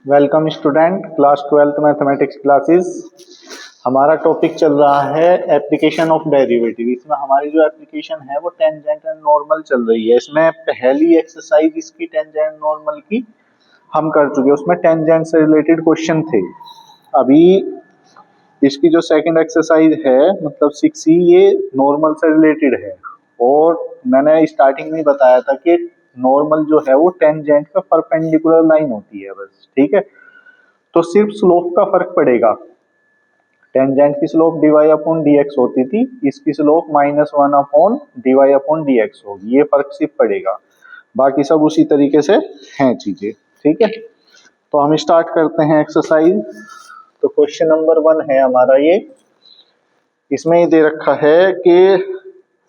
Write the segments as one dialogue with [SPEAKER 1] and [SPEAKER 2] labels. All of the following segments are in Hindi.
[SPEAKER 1] Welcome student, class 12th mathematics classes. हमारा टॉपिक चल रहा है एप्लीकेशन ऑफ डेरिवेटिव। इसमें हमारी जो एप्लीकेशन है वो टेंजेंट एंड नॉर्मल चल रही है। इसमें पहली एक्सरसाइज इसकी टेंजेंट नॉर्मल की हम कर चुके हैं, उसमें टेंजेंट से रिलेटेड क्वेश्चन थे। अभी इसकी जो सेकंड एक्सरसाइज है मतलब 6E, ये नॉर्मल से रिलेटेड है। और मैंने स्टार्टिंग में बताया था कि नॉर्मल जो है वो टेंजेंट का परपेंडिकुलर लाइन होती है बस, ठीक है। तो सिर्फ स्लोप का फर्क पड़ेगा। टेंजेंट की स्लोप dy अपॉन dx होती थी, इसकी slope -1 upon dy upon dx होगी। ये फर्क सिर्फ पड़ेगा, बाकी सब उसी तरीके से हैं चीजें, ठीक है। तो हम स्टार्ट करते हैं एक्सरसाइज। तो क्वेश्चन नंबर 1 है हमारा ये। इसमें ये दे रखा है कि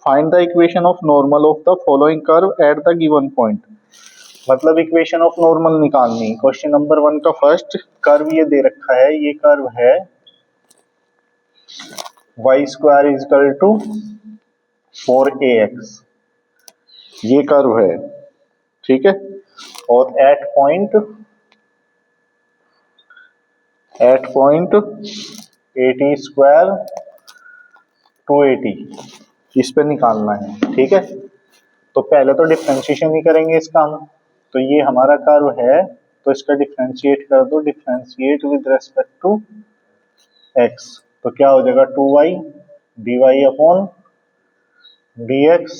[SPEAKER 1] find the equation of normal of the following curve at the given point. मतलब इक्वेशन ऑफ नॉर्मल निकालनी। क्वेश्चन नंबर 1 का फर्स्ट कर्व ये दे रखा है। ये कर्व है y square is equal to 4ax। ये कर्व है, ठीक है। और एट पॉइंट 80 स्क्वायर 280 इस पे निकालना है, ठीक है। तो पहले तो डिफरेंशिएशन ही करेंगे इसका हम। तो ये हमारा कर्व है, तो इसका डिफरेंशिएट कर दो। Differentiate with respect to x, तो क्या हो जाएगा 2y dy अपॉन dx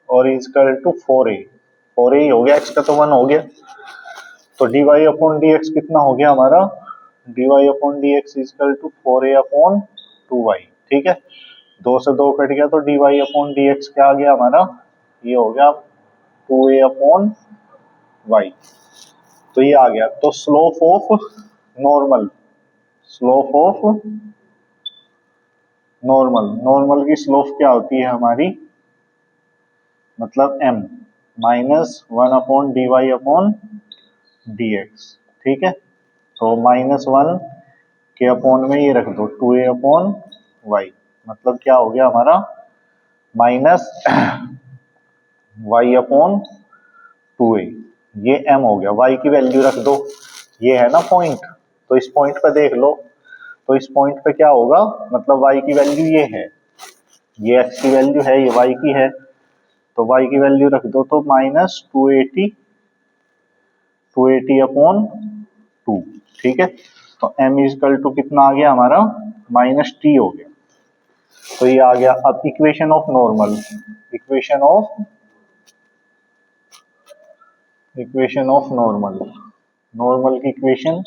[SPEAKER 1] और इजकल टू 4a। 4a ही हो गया, x का तो 1 हो गया। तो dy अपॉन dx कितना हो गया हमारा, dy upon dx is equal to 4a upon 2y, ठीक है। 2 से 2 कट गया, तो dy अपॉन dx क्या आ गया हमारा, ये हो गया 2a अपॉन y। तो ये आ गया। तो slope of normal, slope of normal की स्लोप क्या होती है हमारी, मतलब m -1 upon dy upon dx, ठीक है। तो -1 के अपॉन में ये रख दो 2a अपॉन y, मतलब क्या हो गया हमारा माइनस y अपॉन 2a। ये m हो गया। y की वैल्यू रख दो, ये है ना पॉइंट, तो इस पॉइंट पे देख लो। तो इस पॉइंट पे क्या होगा, मतलब y की वैल्यू ये है, ये x की वैल्यू है, ये y की है। तो y की वैल्यू रख दो, तो -280 अपॉन 2, ठीक है। तो m इजकल टू कितना आ गया हमारा, -t हो गया। तो ये आ गया। अब equation of normal, equation of normal की इक्वेशन,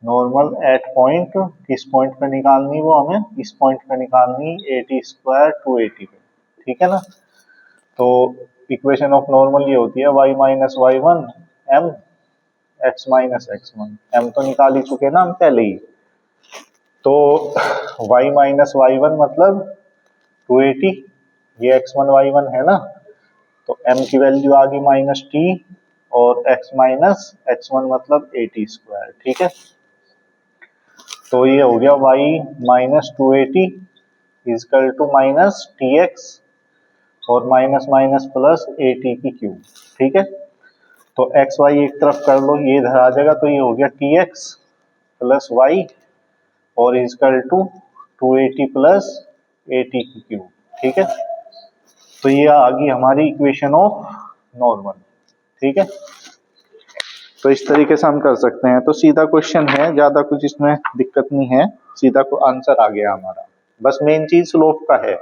[SPEAKER 1] नॉर्मल एट पॉइंट, किस पॉइंट पे निकालनी, वो हमें इस पॉइंट पे निकालनी 80 स्क्वायर 280 पे, ठीक है ना। तो इक्वेशन ऑफ नॉर्मल ये होती है y minus y1 m x minus x1। m तो निकाल ही चुके ना हम पहले ही। तो y माइनस y1 मतलब 280, ये x1 y1 है ना। तो m की वैल्यू आ गई -t और x माइनस x1 मतलब 80 स्क्वायर, ठीक है। तो ये हो गया y minus 280 is equal to minus tx और माइनस माइनस प्लस 80 की क्यूब, ठीक है। तो एक्स वाई एक तरफ कर लो, ये इधर आ जाएगा। तो ये हो गया tx प्लस y और इजकल टू 280 प्लस 80 की क्यूब, ठीक है। तो ये आ गई हमारी इक्वेशन ऑफ नॉर्मल, ठीक है। तो इस तरीके से हम कर सकते हैं। तो सीधा क्वेश्चन है, ज्यादा कुछ इसमें दिक्कत नहीं है, सीधा को आंसर आ गया हमारा। बस मेन चीज स्लोप का है।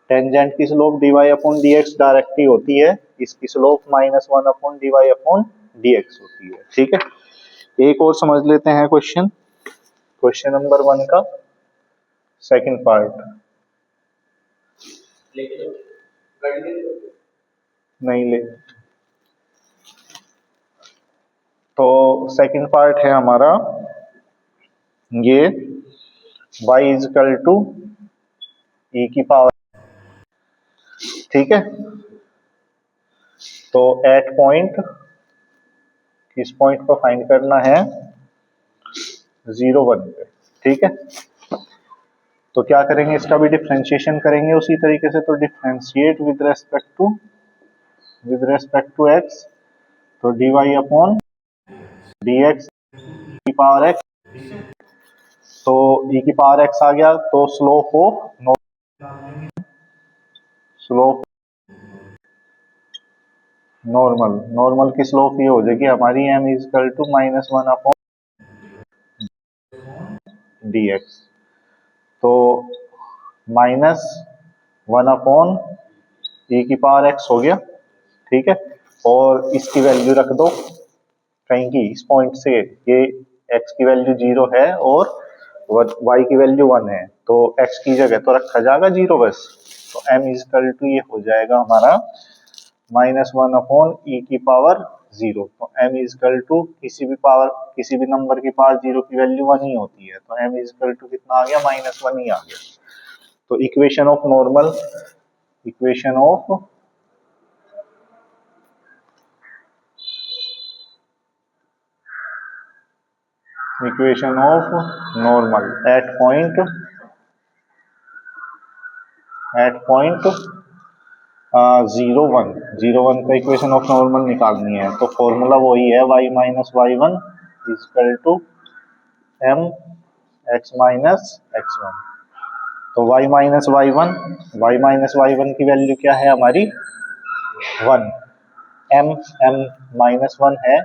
[SPEAKER 1] टेंजेंट की slope dy upon dx directly होती है, इसकी slope -1 upon dy upon dx होती है, ठीक है। एक और समझ लेते हैं क्वेश्चन, क्वेश्चन नंबर 1 का सेकंड पार्ट। नहीं ले, तो सेकंड पार्ट है हमारा ये y इजकल टू e की पावर, ठीक है। तो एट पॉइंट, किस पॉइंट पर फाइंड करना है, 0 1 पे, ठीक है। तो क्या करेंगे, इसका भी डिफरेंशिएशन करेंगे उसी तरीके से। तो differentiate with respect to x, तो dy upon dx power x, तो e की पावर x आ गया, तो स्लोप ऑफ नॉर्मल की स्लोप ये हो जाएगी हमारी m is equal to -1 upon dx। तो -1 अपॉन e की पावर x हो गया, ठीक है। और इसकी वैल्यू रख दो कहीं की, इस पॉइंट से ये x की वैल्यू 0 है और y की वैल्यू 1 है, तो x की जगह तो रखा जाएगा 0 बस। तो m इज इक्वल टू ये हो जाएगा हमारा -1 अपॉन e की पावर 0। तो m इज इक्वल टू किसी भी नंबर की पावर 0 की वैल्यू 1 ही होती है, तो m इज इक्वल टू कितना आ गया, -1 ही आ गया। तो equation of normal at point 0 1 का इक्वेशन ऑफ नॉर्मल निकालनी है। तो फॉर्मूला वही है y minus y one is equal to m x minus x1। तो y माइनस वाई वन की वैल्यू क्या है हमारी 1, m माइनस 1 है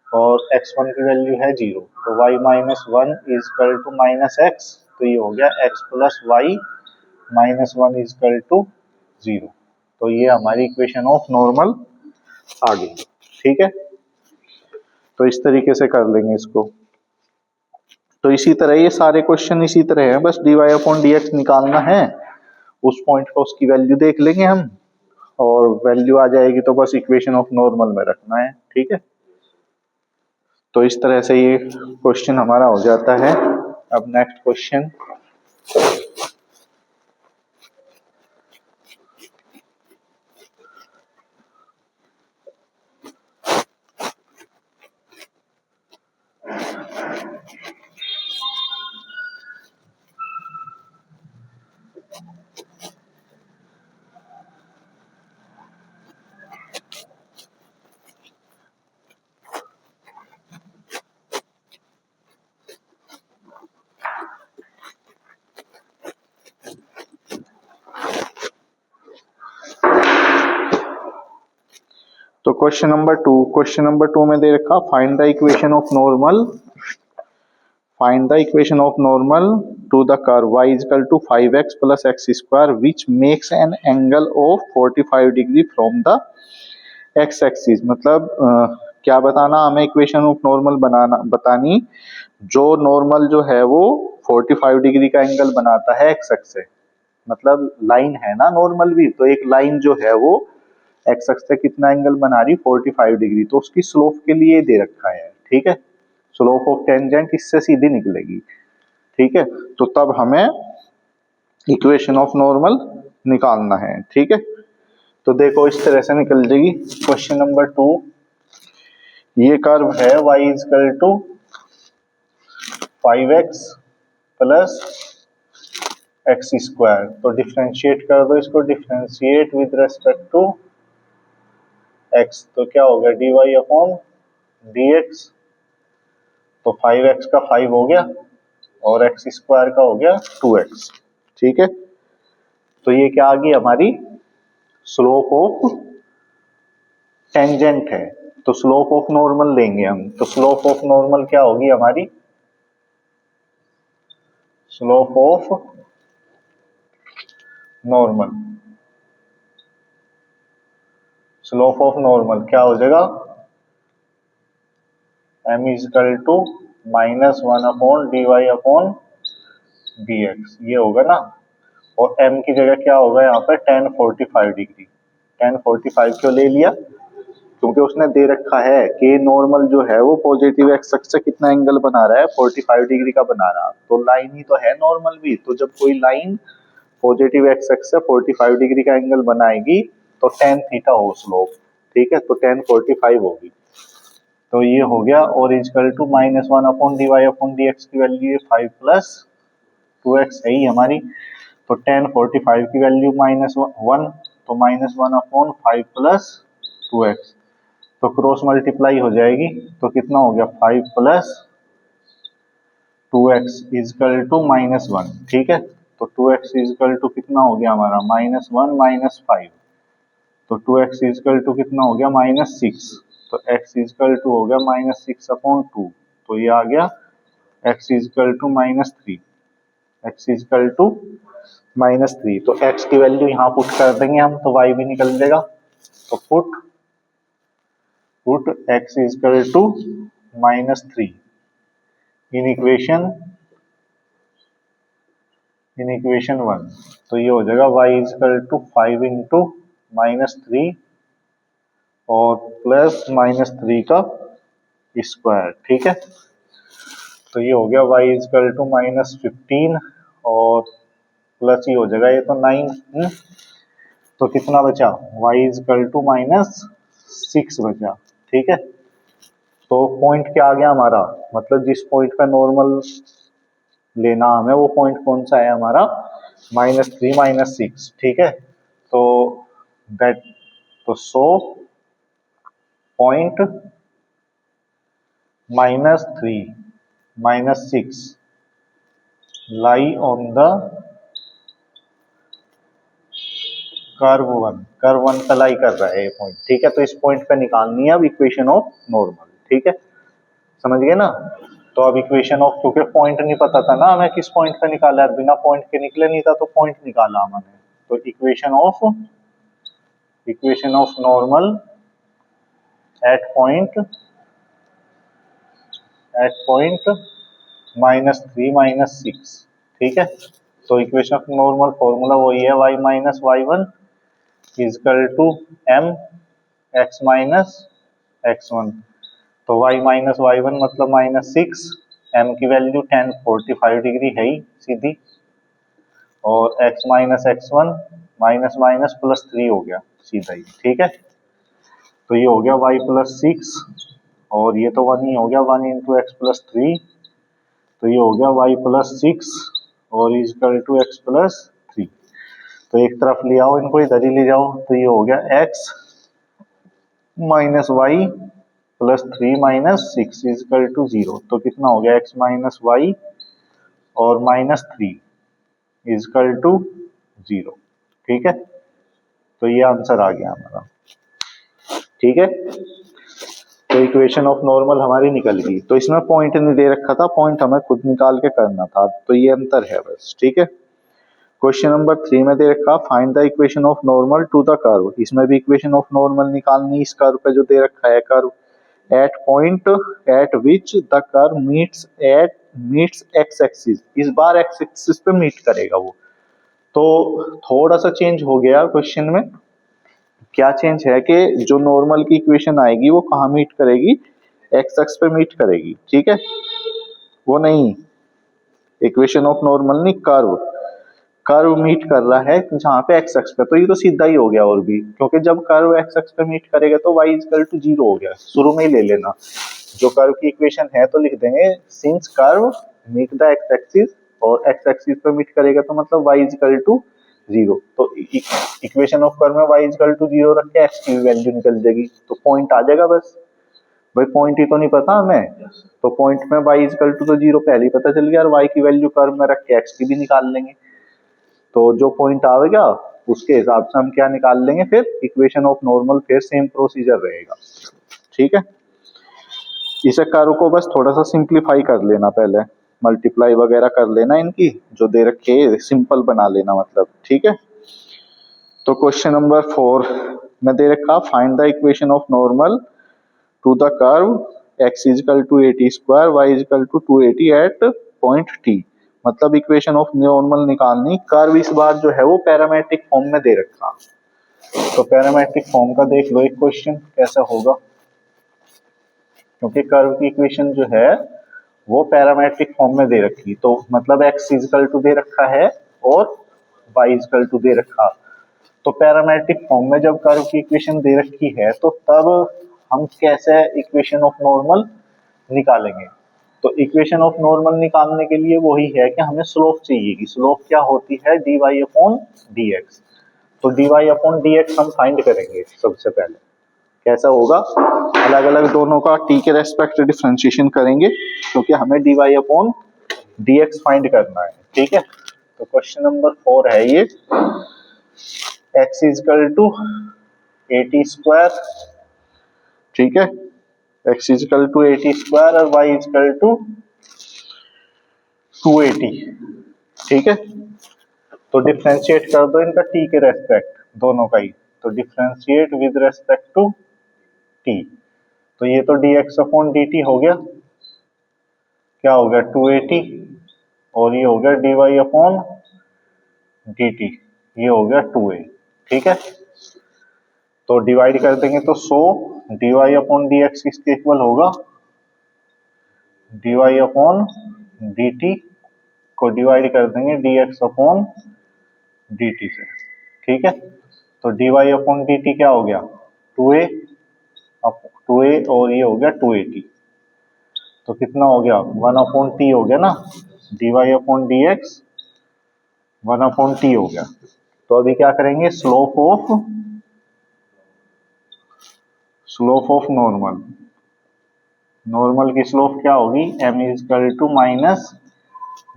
[SPEAKER 1] और x1 की वैल्यू है 0। तो y minus 1 is equal to minus x, तो ये हो गया x plus y minus 1 is equal to 0। तो ये हमारी इक्वेशन ऑफ नॉर्मल आ गई, ठीक है। तो इस तरीके से कर लेंगे इसको। तो इसी तरह ये सारे क्वेश्चन इसी तरह हैं, बस dy अपॉन dx निकालना है, उस पॉइंट पर उसकी वैल्यू देख लेंगे हम, और वैल्यू आ जाएगी तो बस इक्वेशन ऑफ नॉर्मल में रखना है, ठीक है। तो इस तरह से ये क्वेश्चन हमारा हो जाता है। अब नेक्स्ट क्वेश्चन, तो क्वेश्चन नंबर टू में दे रखा find the equation of normal to the curve y equal to 5x plus x square which makes an angle of 45 degree from the x axis. मतलब क्या बताना हमें, इक्वेशन ऑफ नॉर्मल बतानी जो नॉर्मल जो है वो 45 डिग्री का एंगल बनाता है एक्स एक्स से। मतलब लाइन है ना नॉर्मल भी, तो एक लाइन जो है वो एक्स एक्स से कितना एंगल बना रही, 45 डिग्री। तो उसकी स्लोप के लिए दे रखा है, ठीक है। स्लोप ऑफ टेंजेंट इससे सीधी निकलेगी, ठीक है। तो तब हमें इक्वेशन ऑफ नॉर्मल निकालना है, ठीक है। तो देखो इस तरह से निकल जाएगी। क्वेश्चन नंबर 2, ये कर्व है y equal to 5x plus x square. तो डिफरेंशिएट कर दो इसको, differentiate with respect to x, तो क्या हो गया dy अपॉन dx। तो 5x का 5 हो गया और एक्स स्क्वायर का हो गया 2x, ठीक है। तो ये क्या आ गई हमारी स्लोप ऑफ टेंजेंट है। तो स्लोप ऑफ नॉर्मल लेंगे हम। तो स्लोप ऑफ नॉर्मल क्या होगी हमारी, स्लोप ऑफ नॉर्मल क्या हो जाएगा, m is equal to -1 upon dy upon dx, ये होगा ना। और m की जगह क्या होगा यहाँ पे tan 45 डिग्री। tan 45 क्यों ले लिया, क्योंकि उसने दे रखा है कि नॉर्मल जो है वो पॉजिटिव एक्स एक्सिस से कितना एंगल बना रहा है, 45 डिग्री का बना रहा। तो लाइन ही तो है नॉर्मल भी, तो जब कोई लाइन पॉजिटिव एक्स एक्सिस से 45 डिग्री का एंगल बनाएगी तो tan थीटा हो स्लोप, ठीक है। तो tan 45 होगी। तो ये हो गया, और is equal to -1 upon dy upon dx की वैल्यू 5 प्लस 2x है ही हमारी। तो tan 45 की वैल्यू -1, तो -1 अपॉन 5 प्लस 2x, तो क्रॉस मल्टीप्लाई हो जाएगी। तो कितना हो गया 5 प्लस 2x इजकल टू -1, ठीक है। तो 2x इजकल टू कितना हो गया हमारा -1 -5, तो 2x इजकल टू कितना हो गया -6, तो x इजकल टू हो गया -6/2, तो ये आ गया x is equal to -3, x is equal to -3। तो x की वैल्यू यहाँ पुट कर देंगे हम, तो y भी निकल जाएगा। तो put x is equal to -3 in equation 1, तो ये हो जाएगा y इजकल टू 5 इंटू -3 और प्लस -3 का स्क्वायर, ठीक है। तो ये हो गया y इजकल टू -15 और प्लस ये हो जाएगा ये तो 9, तो कितना बचा y इजकल टू -6 बचा, ठीक है। तो पॉइंट क्या आ गया हमारा, मतलब जिस पॉइंट का नॉर्मल लेना हमें वो पॉइंट कौन सा है हमारा -3 -6, ठीक है। तो so point -3 -6 lie on the curve 1 पे लाई कर रहा है ये पॉइंट, ठीक है। तो इस पॉइंट पे निकालनी है अब इक्वेशन ऑफ नॉर्मल, ठीक है, समझ गए ना। तो अब इक्वेशन ऑफ, क्योंकि पॉइंट नहीं पता था ना हमें किस पॉइंट पे निकाला है, बिना पॉइंट के निकले नहीं था, तो पॉइंट निकाला हमने। तो equation of normal at point -3 -6, ठीक है। तो इक्वेशन ऑफ नॉर्मल फॉर्मूला वही है y minus y1 is equal to m x minus x1। तो y माइनस y1 मतलब -6, m की वैल्यू 1045 डिग्री है ही सीधी, और x minus x1 minus minus +3 हो गया सीधा ही, ठीक है। तो ये हो गया y + 6 और ये तो 1 ही हो गया, 1 इंटू x + 3, तो ये हो गया y + 6 और इजकल टू x + 3। तो एक तरफ ले आओ इनको, इधर ही ले जाओ, तो ये हो गया x minus y + 3 - 6 is equal to 0। तो कितना हो गया x माइनस y और -3 इजकल टू 0, ठीक है। तो ये आंसर आ गया हमारा, ठीक है। तो इक्वेशन ऑफ नॉर्मल हमारी निकल गई। तो इसमें पॉइंट नहीं दे रखा था, पॉइंट हमें खुद निकाल के करना था, तो ये अंतर है बस, ठीक है। क्वेश्चन नंबर 3 में दे रखा find the equation of normal to the curve, इसमें भी इक्वेशन ऑफ नॉर्मल निकालनी, इस कर्व पे जो दे रखा है curve at point eight which the curve meets x axis, इस बार एक्स एक्सिस पे मीट करेगा वो। तो थोड़ा सा चेंज हो गया क्वेश्चन में, क्या चेंज है कि जो नॉर्मल की इक्वेशन आएगी वो कहाँ मीट करेगी, एक्स एक्स पे मीट करेगी, ठीक है। वो नहीं, इक्वेशन ऑफ नॉर्मल नहीं, कर्व मीट कर रहा है जहाँ पे एक्स एक्स पे, तो ये तो सीधा ही हो गया। और भी क्योंकि जब कर्व एक्स एक्स पे मीट करेगा तो y इक्वल टू 0 हो गया, शुरू में ही ले लेना। जो कर्व की इक्वेशन है तो लिख देंगे since curve meet the x axis, और एक्स एक्सिस पे मीट करेगा तो मतलब y इक्वल टू 0। तो इक्वेशन ऑफ कर्व में y इक्वल टू 0 रख के x की वैल्यू निकल जाएगी, तो पॉइंट आ जाएगा बस। भाई पॉइंट ही तो नहीं पता हमें, तो पॉइंट में y इक्वल टू तो 0 पहले ही पता चल गया, और y की वैल्यू कर्व में रख के x की भी निकाल लेंगे। तो जो पॉइंट आएगा उसके हिसाब से हम क्या निकाल लेंगे, फिर इक्वेशन ऑफ नॉर्मल, फिर सेम प्रोसीजर रहेगा, ठीक है। इसे कर्व को बस थोड़ा सा सिंप्लीफाई कर लेना, पहले मल्टीप्लाई वगैरह कर लेना, इनकी जो दे रखे सिंपल बना लेना मतलब, ठीक है। तो क्वेश्चन नंबर 4 में दे रखा find the equation of normal to the curve x equal to 80² y equal to 280 at point t, मतलब इक्वेशन ऑफ नॉर्मल निकालनी। कर्व इस बार जो है वो पैरामेट्रिक फॉर्म में दे रखा, तो पैरामेट्रिक फॉर्म का देख लो एक क्वेश्चन कैसा होगा, क्योंकि कर्व की इक्वेशन जो है वो पैरामेट्रिक फॉर्म में दे रखी, तो मतलब x इक्वल टू दे रखा है और y इक्वल टू दे रखा। तो पैरामेट्रिक फॉर्म में जब कर्व की इक्वेशन दे रखी है तो तब हम कैसे इक्वेशन ऑफ नॉर्मल निकालेंगे। तो इक्वेशन ऑफ नॉर्मल निकालने के लिए वही है कि हमें स्लोप चाहिए, कि स्लोप क्या होती है dy/dx। तो dy/dx हम फाइंड करेंगे सबसे पहले। कैसा होगा, अलग अलग दोनों का t के रेस्पेक्ट डिफरेंशिएशन करेंगे, क्योंकि हमें dy/dx dx फाइंड करना है, ठीक है। तो क्वेश्चन नंबर 4 है ये, x इजकल टू 80 स्क्वायर, ठीक है, x इजकल टू 80 स्क्वायर और y इजकल टू 280, ठीक है। तो डिफ्रेंशिएट कर दो इनका t के रेस्पेक्ट, दोनों का ही। तो differentiate with respect to t, तो ये तो dx अपॉन dt हो गया, क्या हो गया 280, और ये हो गया dy अपॉन dt, ये हो गया 2a, ठीक है। तो डिवाइड कर देंगे तो 100 dy अपॉन dx किसके इक्वल होगा, dy अपॉन dt को डिवाइड कर देंगे dx अपॉन dt से, ठीक है। तो dy अपॉन dt क्या हो गया 2a, 2a और ये हो गया 280, तो कितना हो गया 1 अपॉन t हो गया ना, dy upon dx 1 upon t हो गया। तो अभी क्या करेंगे, स्लोप ऑफ नॉर्मल, नॉर्मल की स्लोप क्या होगी, m is equal to minus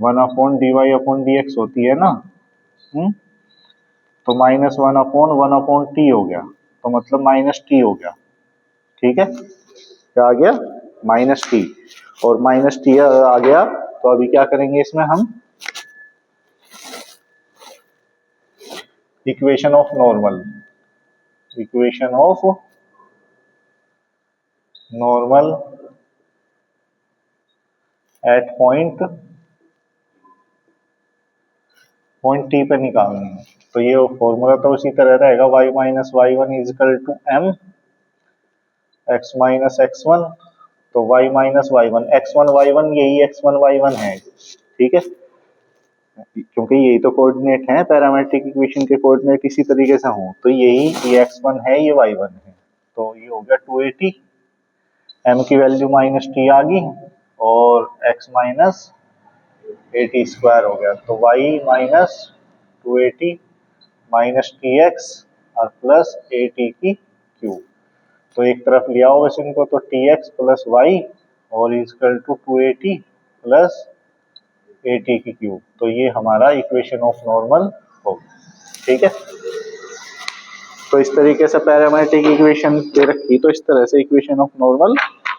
[SPEAKER 1] 1 upon dy upon dx होती है ना, तो माइनस 1 अपॉन t हो गया, तो मतलब माइनस t हो गया, ठीक है। क्या आ गया माइनस टी, और माइनस टी आ गया। तो अभी क्या करेंगे इसमें हम, equation of normal, equation of normal at point T पे निकालनी है। तो ये फॉर्मूला तो उसी तरह रहेगा, y minus y one is equal to m x minus x one, तो y minus y one, x1 y1 यही x1 y1 है, ठीक है, क्योंकि यही तो कोऑर्डिनेट है, पैरामेट्रिक इक्वेशन के कोऑर्डिनेट इसी तरीके से हों, तो यही ये x1 है ये y1 है, तो ये हो गया 280, m की वैल्यू माइनस टी आ गई और x माइनस 80 स्क्वायर हो गया, तो y minus 280 minus T x और प्लस 80 की क्यूब, तो एक तरफ लिया होगा बस इनको, तो टी एक्स प्लस वाई और इजकल टू 280 प्लस 80 की क्यूब, तो ये हमारा इक्वेशन ऑफ नॉर्मल होगा, ठीक है। तो इस तरीके से पैरामेट्रिक इक्वेशन दे रखी, तो इस तरह से इक्वेशन ऑफ नॉर्मल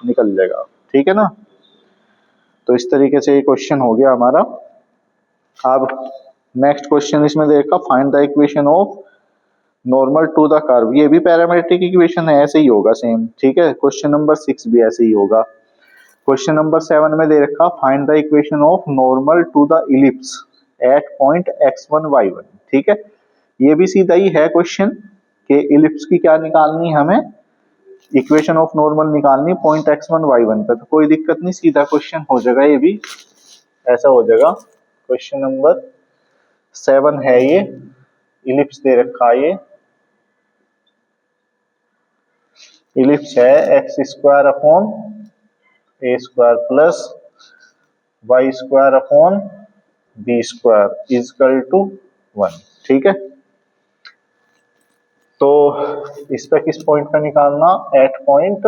[SPEAKER 1] निकल जाएगा, ठीक है ना। तो इस तरीके से ये क्वेश्चन हो गया हमारा। अब नेक्स्ट क्वेश्चन इसमें देखा, find the equation of normal to the curve, ये भी पैरामेट्रिक इक्वेशन है, ऐसे ही होगा सेम, ठीक है। क्वेश्चन नंबर 6 भी ऐसे ही होगा। क्वेश्चन नंबर 7 में दे रखा, find the equation of normal to the ellipse at point x1 y1, ठीक है। ये भी सीधा ही है क्वेश्चन कि इलिप्स की क्या निकालनी, हमें इक्वेशन ऑफ नॉर्मल निकालनी पॉइंट x1 y1 पे, तो कोई दिक्कत नहीं, सीधा क्वेश्चन हो जाएगा, ये भी ऐसा हो जाएगा। क्वेश्चन नंबर 7 है ये, इलिप्स दे रखा है, ये इलिप्स है x square upon a square plus y square upon b square is equal to 1, ठीक है। तो इस पे किस पॉइंट का निकालना, एट पॉइंट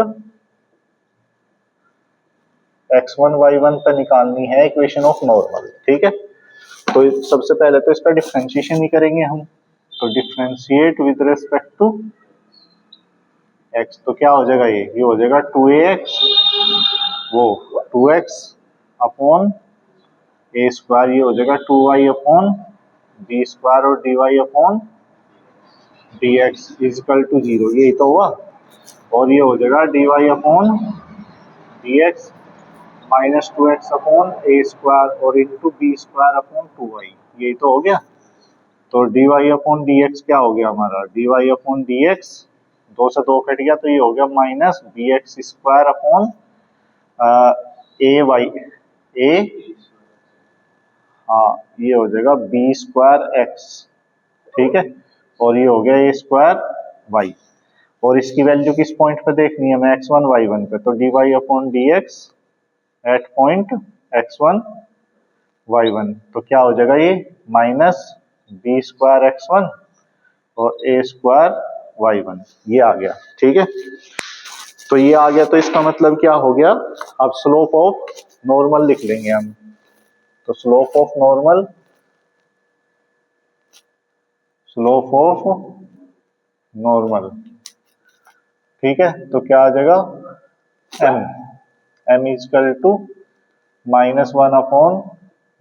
[SPEAKER 1] x1 y1 पे निकालनी है इक्वेशन ऑफ नॉर्मल, ठीक है। तो सबसे पहले तो इसका डिफरेंशिएशन ही करेंगे हम, तो differentiate with respect to x, तो क्या हो जाएगा, ये हो जाएगा 2ax, वो 2x अपॉन ए स्क्वायर, ये हो जाएगा 2y अपॉन बी स्क्वायर और dy upon dx is equal to 0, यही तो हुआ, और ये हो जाएगा dy upon dx minus 2x upon a square और into b square upon 2y, यही तो हो गया। तो dy अपॉन dx क्या हो गया हमारा, dy अपॉन dx 2 से 2 कट गया, तो ये हो गया minus b x square upon a y a, हाँ ये हो जाएगा बी स्क्वायर एक्स, ठीक है, और ये हो गया ए स्क्वायर वाई, और इसकी वैल्यू किस पॉइंट पे देखनी है हमें, x1 y1 पे, तो dy upon dx at point x1 y1, तो क्या हो जाएगा ये माइनस बी स्क्वायर x1 और ए स्क्वायर y1, ये आ गया, ठीक है। तो ये आ गया, तो इसका मतलब क्या हो गया, अब स्लोप ऑफ नॉर्मल लिख लेंगे हम, तो slope of normal, slope of normal, ठीक है, तो क्या आ जाएगा m, m is equal to -1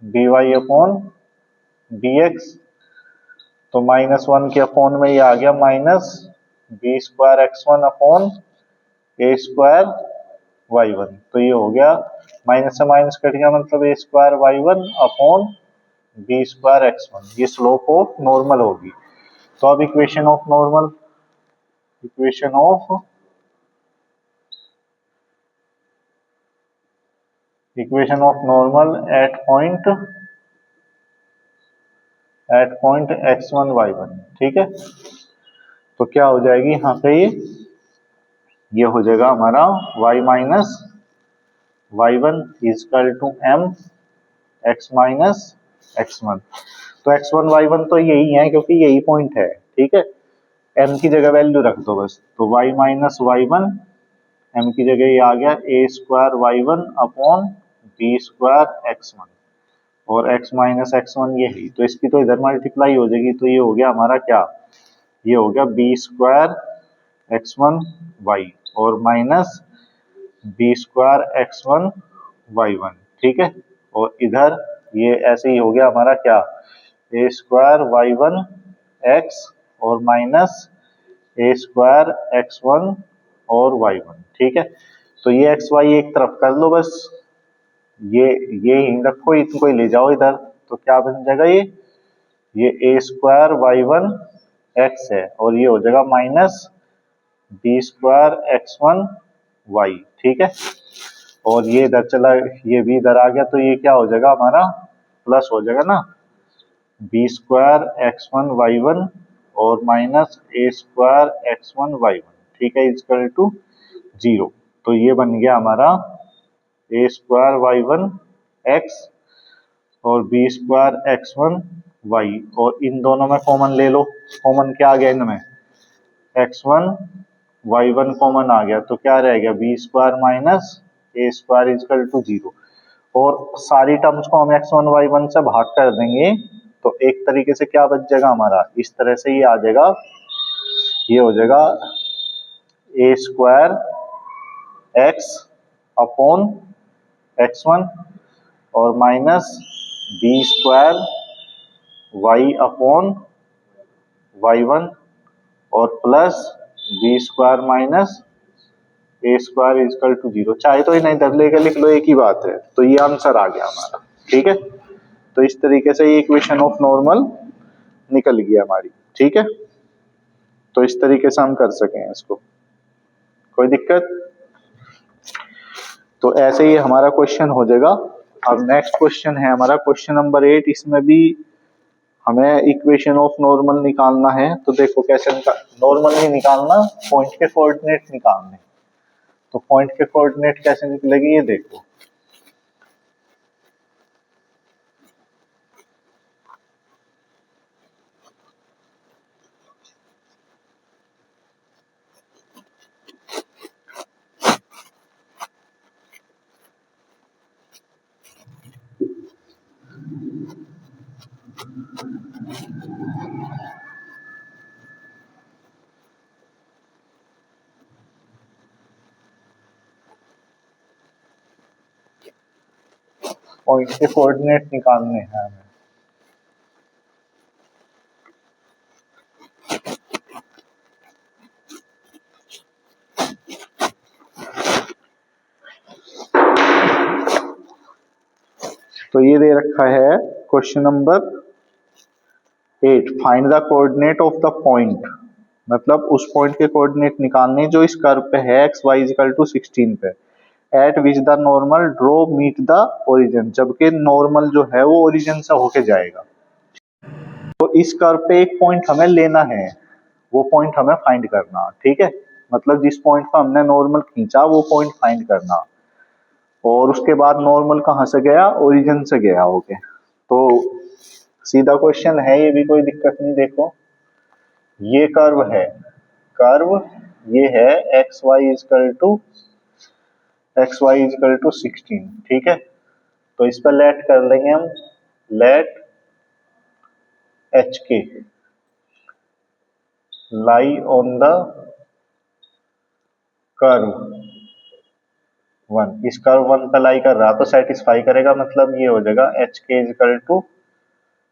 [SPEAKER 1] dy upon dx। तो -1 के अपॉन में ये आ गया -b² x1 upon a² y1। तो ये हो गया माइनस से माइनस कट गया, मतलब a² y1 upon b² x1। ये स्लोप ऑफ नॉर्मल होगी। तो अब equation of normal, equation of normal at point x1 y1, ठीक है। तो क्या हो जाएगी यहाँ पे, ये हो जाएगा हमारा y minus y1 is equal to m x minus x1। तो x1 y1 तो यही है क्योंकि यही पॉइंट है, ठीक है। m की जगह वैल्यू रख दो बस, तो y माइनस y1, m की जगह ये आ गया a² y1 upon b² x1 और x माइनस x1 ये है, तो इसकी तो इधर मल्टीप्लाई हो जाएगी। तो ये हो गया हमारा क्या, ये हो गया b² x1 y और माइनस b² x1 y1, ठीक है। और इधर ये ऐसे ही हो गया हमारा क्या, a² y1 x और माइनस a² x1 और y1, ठीक है। तो ये x y एक तरफ कर लो बस, ये रखो, इनको ही ले जाओ इधर, तो क्या बन जाएगा, ये a² y1 x है और ये हो जाएगा माइनस b² x1 y, ठीक है। और ये इधर चला, ये भी इधर आ गया, तो ये क्या हो जाएगा हमारा, प्लस हो जाएगा ना, b² x1 y1 और माइनस a² x1 y1, ठीक है, इजकल टू 0। तो ये बन गया हमारा a² y1 x और b² x1 y, और इन दोनों में कॉमन ले लो। कॉमन क्या आ गया इनमें, x1 y1 कॉमन आ गया, तो क्या रह गया b² minus a² is equal to 0। और सारी टर्म्स को हम x1 y1 से भाग कर देंगे, तो एक तरीके से क्या बच जाएगा हमारा, इस तरह से ये आ जाएगा, ये हो जाएगा a² x अपॉन x1 और minus b² y upon y1 और plus b² minus a² is equal to 0। चाहे तो इन्हें इधर लेकर लिख लो, एक ही बात है। तो ये आंसर आ गया हमारा, ठीक है। तो इस तरीके से ये इक्वेशन ऑफ नॉर्मल निकल गई हमारी, ठीक है। तो इस तरीके से हम कर सकें इसको, कोई दिक्कत। तो ऐसे ही हमारा क्वेश्चन हो जाएगा। अब नेक्स्ट क्वेश्चन है हमारा क्वेश्चन नंबर 8। इसमें भी हमें इक्वेशन ऑफ नॉर्मल निकालना है। तो देखो कैसे नॉर्मल नहीं निकालना, पॉइंट के कोऑर्डिनेट निकालने। तो पॉइंट के कोऑर्डिनेट कैसे निकलेगी ये देखो। पॉइंट के कोऑर्डिनेट निकालने हैं हमें। तो ये दे रखा है question number 8, find the coordinate of the point. मतलब उस पॉइंट के कोऑर्डिनेट निकालने जो इस कर्व पे है एक्स वाई इक्वल टू 16 पे, at which the normal draw meet the origin, जबकि नॉर्मल जो है वो ओरिजिन से होके जाएगा। तो इस कर्व पे एक पॉइंट हमें लेना है, वो पॉइंट हमें फाइंड करना, ठीक है। मतलब जिस पॉइंट पर हमने नॉर्मल खींचा वो पॉइंट फाइंड करना। और उसके बाद नॉर्मल कहाँ से गया, ओरिजिन से गया होके। तो सीधा क्वेश्चन है ये भी, कोई दिक्कत नहीं। देखो ये कर्व है, कर्व ये है एक्स वाई इजकल टू 16, ठीक है। तो इस पर लेट कर लेंगे हम, लेट एच के लाई ऑन द कर्व 1, इस कर्व 1 पे लाई कर रहा तो सेटिस्फाई करेगा, मतलब ये हो जाएगा एच के इजकल टू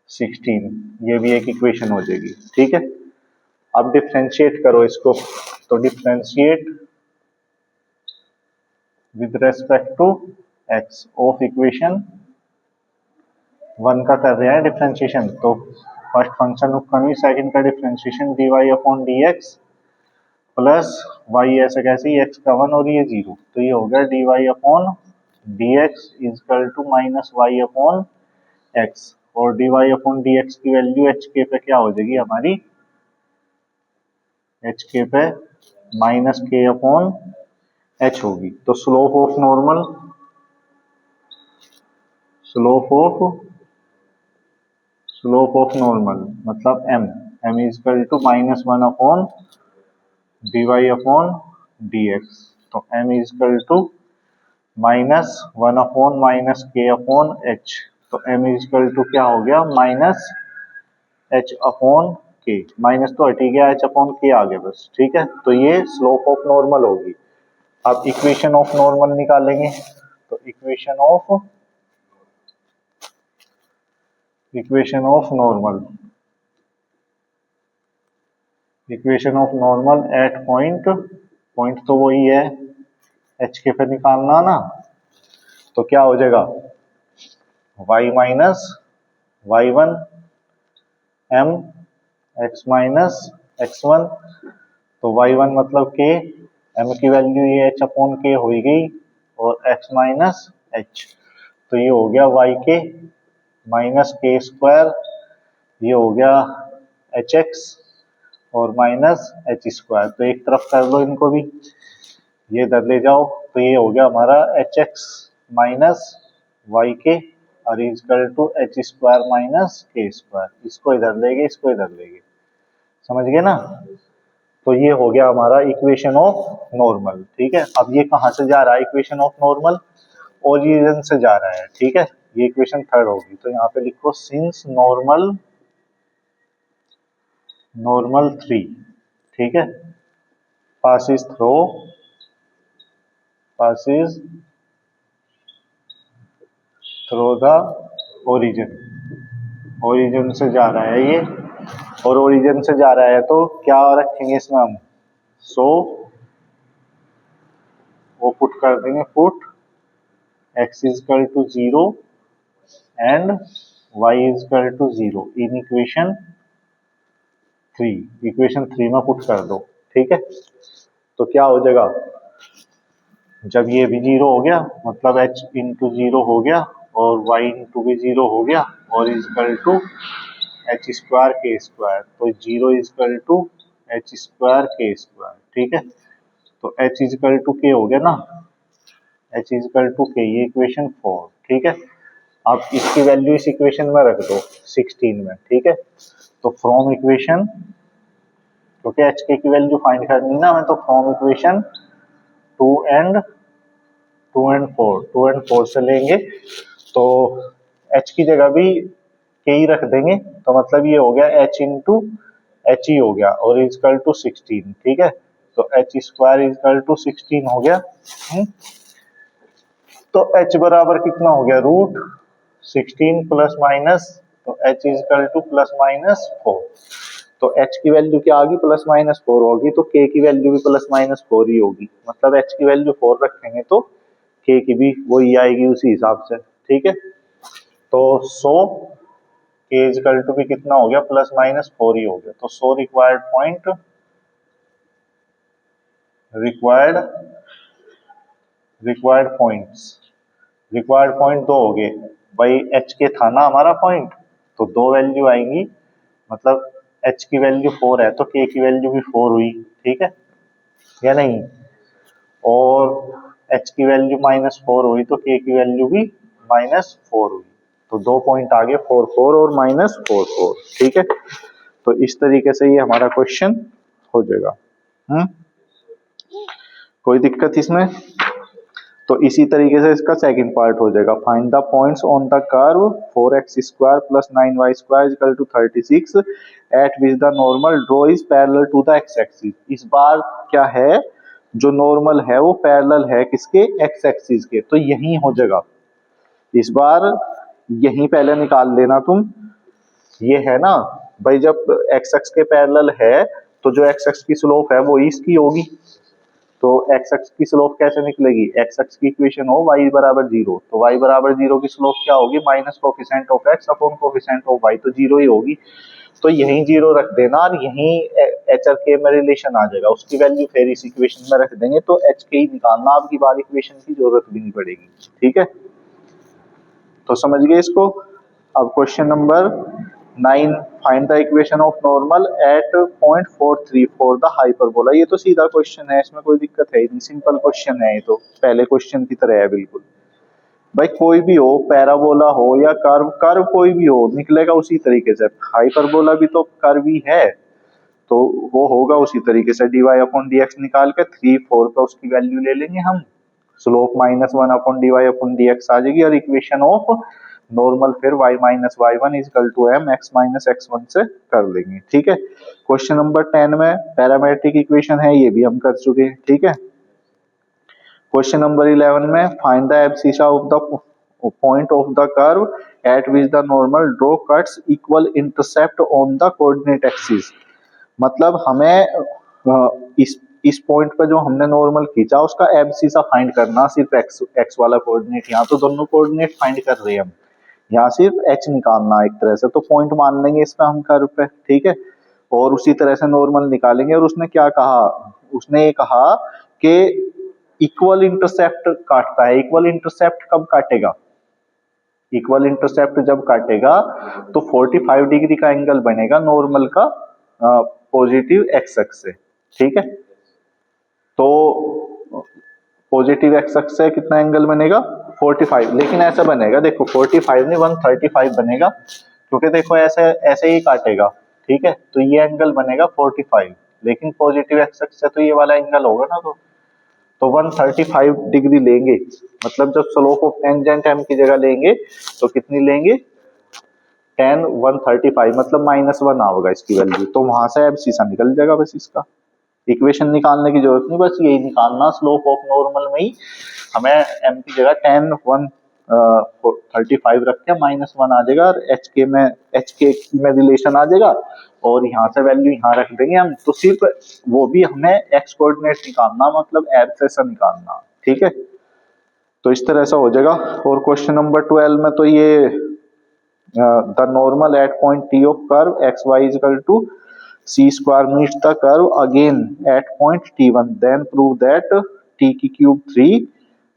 [SPEAKER 1] 16, ये भी एक इक्वेशन हो जाएगी। ठीक है, अब डिफरेंशिएट करो इसको, तो differentiate with respect to x of equation 1 का कर रहे हैं डिफरेंशिएशन, तो फर्स्ट फंक्शन उपकरण सेकंड का differentiation d y upon d x plus y ऐसे कैसे ही एक्स का 1 और ये 0, तो ये हो गया d y upon d x equal to minus y upon x, और d y upon d x की वैल्यू एच के पे क्या हो जाएगी हमारी, एच के पे माइनस के अपॉन एच होगी। तो slope of normal, slope of normal मतलब m equal to minus 1 upon d y upon d x, तो m equal to minus 1 upon minus k upon h, तो एम इजकल टू क्या हो गया minus h upon k, minus तो हट ही गया, एच अपॉन के आ गया बस। ठीक है, तो ये स्लोप ऑफ नॉर्मल होगी। अब इक्वेशन ऑफ नॉर्मल निकालेंगे, तो equation of normal at point तो वही है एच के पे निकालना ना, तो क्या हो जाएगा y minus y one m x minus x one, तो y1 मतलब k, m की वैल्यू ये h अपॉन k हो गई, और x माइनस h, तो ये हो गया yk माइनस के स्क्वायर, ये हो गया hx और माइनस एच स्क्वायर, तो एक तरफ कर लो इनको भी, ये इधर ले जाओ, तो ये हो गया हमारा hx माइनस yk और is equal to h square minus k square, इसको इधर लेंगे, इसको इधर लेंगे, समझ गए ना। तो ये हो गया हमारा इक्वेशन ऑफ नॉर्मल। ठीक है, अब ये कहां से जा रहा है इक्वेशन ऑफ नॉर्मल, ओरिजिन से जा रहा है। ठीक है, ये इक्वेशन थर्ड होगी, तो यहाँ पे लिखो सिंस नॉर्मल 3, ठीक है, passes through the ओरिजिन से जा रहा है ये, और ओरिजिन से जा रहा है तो क्या रखेंगे इसमें हम, सो वो पुट कर देंगे, put x is equal to 0 and y is equal to 0 in equation 3 में पुट कर दो। ठीक है, तो क्या हो जाएगा, जब ये भी 0 हो गया मतलब h इंटू 0 हो गया और y इंटू भी 0 हो गया, और इजकल टू एच स्क्वायर के स्क्वायर, तो 0 इजकल टू एच स्क्वायर के स्क्वायर। ठीक है, तो h इजकल टू के हो गया ना, h इजकल टू के, ये इक्वेशन 4। ठीक है, अब इसकी वैल्यू इस इक्वेशन में रख दो 16 में। ठीक है, तो फ्रॉम इक्वेशन, क्योंकि एच के की वैल्यू फाइंड करनी ना हमें, तो फ्रॉम इक्वेशन 2 एंड 4 से लेंगे, तो h की जगह भी के ही रख देंगे, तो मतलब ये हो गया h इंटू एच ही हो गया, और इजकल टू 16। ठीक है, तो एच स्क्वायर इजकल टू 16 हो गया। तो h बराबर कितना हो गया, रूट 16 प्लस माइनस, तो h is equal to plus minus 4, तो h की वैल्यू क्या आ गई, प्लस माइनस 4 होगी, तो k की वैल्यू भी प्लस माइनस 4 ही होगी, मतलब h की वैल्यू 4 रखेंगे तो k की भी वही आएगी उसी हिसाब से। ठीक है, तो सो k इजकल टू भी कितना हो गया, प्लस माइनस 4 ही हो गया, तो सो रिक्वायर्ड पॉइंट दो हो गए भाई, h के था ना हमारा पॉइंट, तो दो वैल्यू आएंगी, मतलब h की वैल्यू 4 है तो k की वैल्यू भी 4 हुई। ठीक है या नहीं, और h की वैल्यू -4 हुई तो k की वैल्यू भी -4 हुई, तो दो पॉइंट आ गए 4 4 और -4 4। ठीक है, तो इस तरीके से ये हमारा क्वेश्चन हो जाएगा। कोई दिक्कत इसमें? तो इसी तरीके से इसका सेकंड पार्ट हो जाएगा, find the points on the curve 4x² + 9y² = 36 at which the normal draw is parallel to the x axis. इस बार क्या है, जो नॉर्मल है वो पैरेलल है किसके, x एक्सिस के, तो यही हो जाएगा। इस बार यही पहले निकाल लेना तुम, ये है ना भाई, जब x एक्स के पैरेलल है तो जो x एक्स की स्लोप है वो इसकी होगी, तो x एक्स की स्लोप कैसे निकलेगी, x एक्स की इक्वेशन हो y = 0, तो y = 0 की स्लोप क्या होगी, minus coefficient of x upon coefficient of y, तो 0 ही होगी। तो यही 0 रख देना और यही एच आर के में रिलेशन आ जाएगा, उसकी वैल्यू फिर इस इक्वेशन में रख देंगे, तो एच के ही निकालना, आपकी बार इक्वेशन की जरूरत भी नहीं पड़ेगी। ठीक है, तो समझ गए इसको। अब question number 9, find the equation of normal at point 434 the hyperbola. ये तो सीधा क्वेश्चन है, इसमें कोई दिक्कत है नहीं, सिंपल क्वेश्चन है, ये तो पहले क्वेश्चन की तरह है बिल्कुल। भाई कोई भी हो, पैराबोला हो या कर्व, कर्व कोई भी हो निकलेगा उसी तरीके से, हाइपरबोला भी तो कर्व ही है, तो वो होगा उसी तरीके से, dy/dx निकाल के 3 4 पे उसकी वैल्यू ले लेंगे हम, स्लोप -1 dy/dx आ जाएगी, और इक्वेशन ऑफ नॉर्मल फिर y - y1 = m x - x1 से कर लेंगे। ठीक है, क्वेश्चन नंबर 10 में पैरामेट्रिक इक्वेशन है, ये भी हम कर चुके हैं। ठीक है, क्वेश्चन नंबर 11 में find the abscissa of the point of the curve at which the normal draw cuts equal intercept on the coordinate axis. मतलब हमें इस पॉइंट पर जो हमने नॉर्मल खींचा उसका एब्सिसा फाइंड करना, सिर्फ एक्स वाला कोऑर्डिनेट, यहाँ तो दोनों कोऑर्डिनेट फाइंड कर रहे हैं हम, यहाँ सिर्फ एच निकालना एक तरह से, तो पॉइंट मान लेंगे इसमें हम कर्व पे। ठीक है, और उसी तरह से नॉर्मल निकालेंगे, और उसने क्या कहा, उसने ये कहा कि इक्वल इंटरसेप्ट काटता है। इक्वल इंटरसेप्ट कब काटेगा, इक्वल इंटरसेप्ट जब काटेगा तो 45 डिग्री का एंगल बनेगा नॉर्मल का पॉजिटिव एक्स एक्स से। ठीक है, तो पॉजिटिव एक्स एक्स से कितना एंगल बनेगा, 45, लेकिन ऐसा बनेगा, देखो 45 नहीं 135 बनेगा, क्योंकि देखो ऐसे ऐसे ही काटेगा। ठीक है, तो ये एंगल बनेगा 45, लेकिन पॉजिटिव एक्स एक्स से तो ये वाला एंगल होगा ना, तो 135 डिग्री लेंगे, मतलब जब स्लोप ऑफ टेंजेंट m की जगह लेंगे तो कितनी लेंगे, tan 135, मतलब -1 आओगा इसकी वैल्यू, तो वहां से एब्सिसा निकल जाएगा। बस इसका इक्वेशन निकालने की जरूरत नहीं, बस यही निकालना, स्लोप ऑफ नॉर्मल में ही हमें m की जगह tan 135 रख के -1 आ जाएगा, और h के में रिलेशन आ जाएगा, और यहाँ से वैल्यू यहाँ रख देंगे हम, तो सिर्फ वो भी हमें एक्स कोऑर्डिनेट निकालना, मतलब एब्सिसा निकालना। ठीक है, तो इस तरह से हो जाएगा। और क्वेश्चन नंबर 12 में तो ये the normal at point t of curve xy = c² meets the curve again at point t1, then prove that t³ 3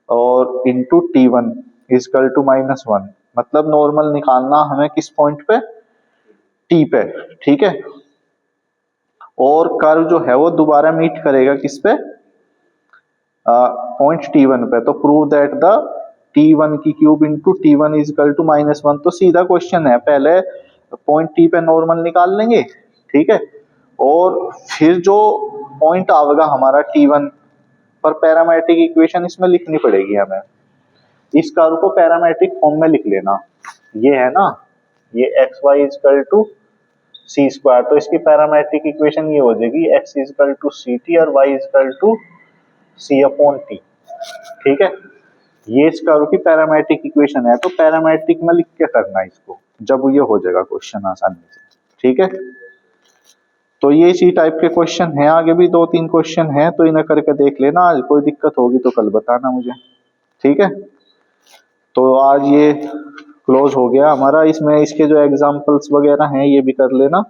[SPEAKER 1] और इंटू t1 = -1। मतलब नॉर्मल निकालना हमें किस पॉइंट पे, t पे। ठीक है, और कर्व जो है वो दोबारा मीट करेगा किस पे, पॉइंट t1 पे, तो prove that the t1³ into t1 = -1। तो सीधा क्वेश्चन है, पहले पॉइंट t पे नॉर्मल निकाल लेंगे। ठीक है, और फिर जो पॉइंट आएगा हमारा t1 पर, पैरामेट्रिक इक्वेशन इसमें लिखनी पड़ेगी हमें, इस कर्व को पैरामेट्रिक फॉर्म में लिख लेना, ये है ना, ये xy = c², तो इसकी पैरामेट्रिक इक्वेशन ये हो जाएगी x = ct और y = c/t। ठीक है, ये इस कर्व की पैरामेट्रिक इक्वेशन है, तो पैरामेट्रिक में लिख के करना इसको, जब ये हो जाएगा क्वेश्चन आसानी से। ठीक है, तो ये इसी टाइप के क्वेश्चन हैं, आगे भी 2-3 क्वेश्चन हैं, तो इन्हें करके देख लेना, आज कोई दिक्कत होगी तो कल बताना मुझे। ठीक है, तो आज ये क्लोज हो गया हमारा, इसमें इसके जो एग्जाम्पल्स वगैरह हैं ये भी कर लेना,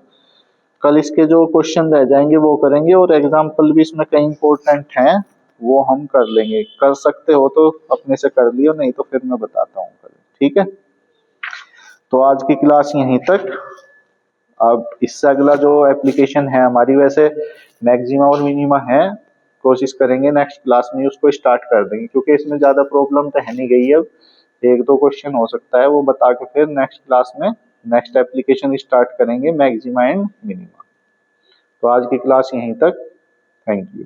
[SPEAKER 1] कल इसके जो क्वेश्चन रह जाएंगे वो करेंगे, और एग्जाम्पल भी इसमें कई इंपॉर्टेंट हैं वो हम कर लेंगे, कर सकते हो तो अपने से कर लियो, नहीं तो फिर मैं बताता हूँ कल। ठीक है, तो आज की क्लास यहीं तक। अब इससे अगला जो एप्लीकेशन है हमारी, वैसे मैक्सिमा और मिनिमा है, कोशिश करेंगे नेक्स्ट क्लास में उसको स्टार्ट कर देंगे, क्योंकि इसमें ज्यादा प्रॉब्लम तो है नहीं गई, अब 1-2 क्वेश्चन हो सकता है वो बता के फिर नेक्स्ट क्लास में नेक्स्ट एप्लीकेशन स्टार्ट करेंगे, मैक्सिमा एंड मिनिमा। तो आज की क्लास यहीं तक, थैंक यू।